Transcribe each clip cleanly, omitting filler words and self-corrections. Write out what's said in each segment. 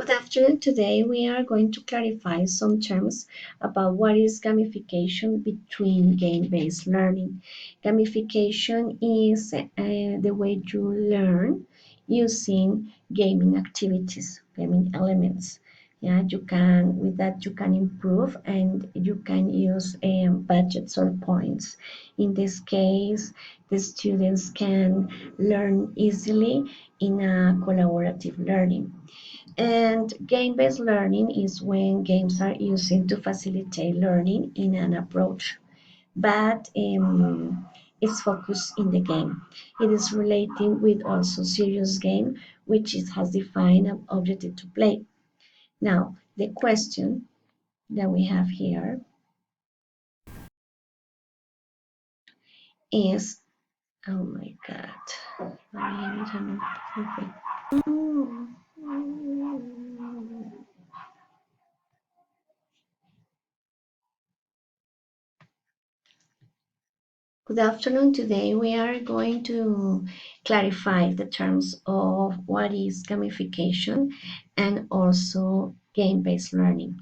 Good afternoon. Today we are going to clarify some terms about what is gamification between game-based learning. Gamification is the way you learn using gaming activities, gaming elements. Yeah, you can with that you can improve and you can use budgets or points. In this case, the students can learn easily in a collaborative learning. And game-based learning is when games are used to facilitate learning in an approach, but it's focused in the game. It is relating with also serious game, which it has defined an objective to play. Now, the question that we have here is, oh my God. Good afternoon. Today we are going to clarify the terms of what is gamification and also game-based learning.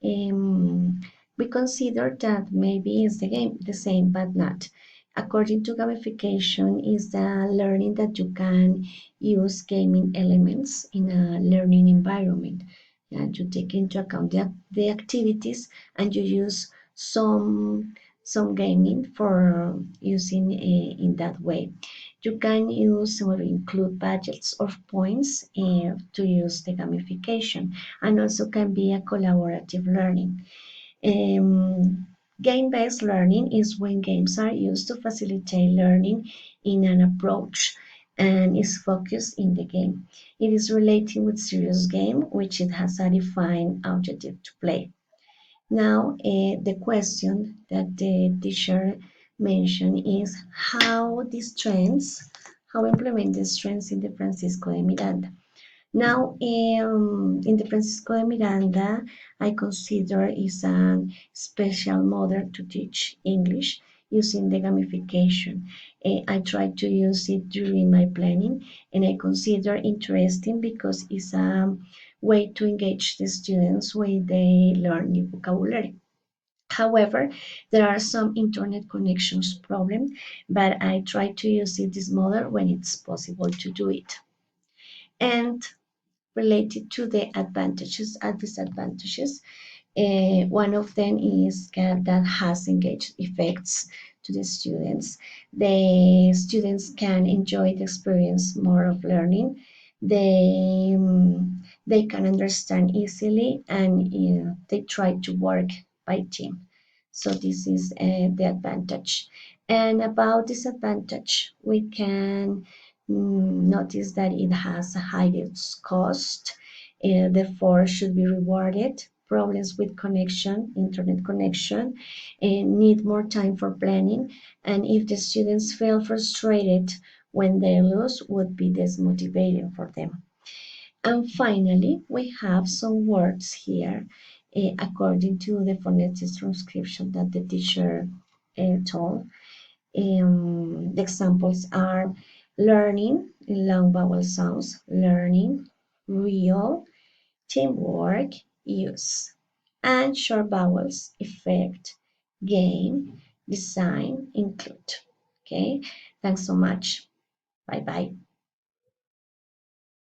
We consider that maybe it's the same, but not. According to gamification, is the learning that you can use gaming elements in a learning environment. And you take into account the activities and you use some gaming for using in that way. You can use or include budgets or points to use the gamification, and also can be a collaborative learning. Game-based learning is when games are used to facilitate learning in an approach and is focused in the game. It is relating with serious game, which it has a defined objective to play. Now, the question that the teacher mentioned is how implement these trends in the Francisco de Miranda. Now, in the Francisco de Miranda, I consider is a special model to teach English using the gamification. I try to use it during my planning, and I consider interesting because it's a way to engage the students when they learn new vocabulary. However, there are some internet connections problem, but I try to use this model when it's possible to do it. And related to the advantages and disadvantages. One of them is that has engaged effects to the students. The students can enjoy the experience more of learning. They can understand easily and they try to work by team. So this is the advantage. And about disadvantage, we can notice that it has a highest cost, therefore should be rewarded. Problems with connection, internet connection, and need more time for planning. And if the students feel frustrated when they lose, would be dismotivating for them. And finally, we have some words here according to the phonetics transcription that the teacher told. The examples are learning, long vowel sounds, learning, real, teamwork, use, and short vowels, effect, game, design, include. Okay, thanks so much. Bye bye.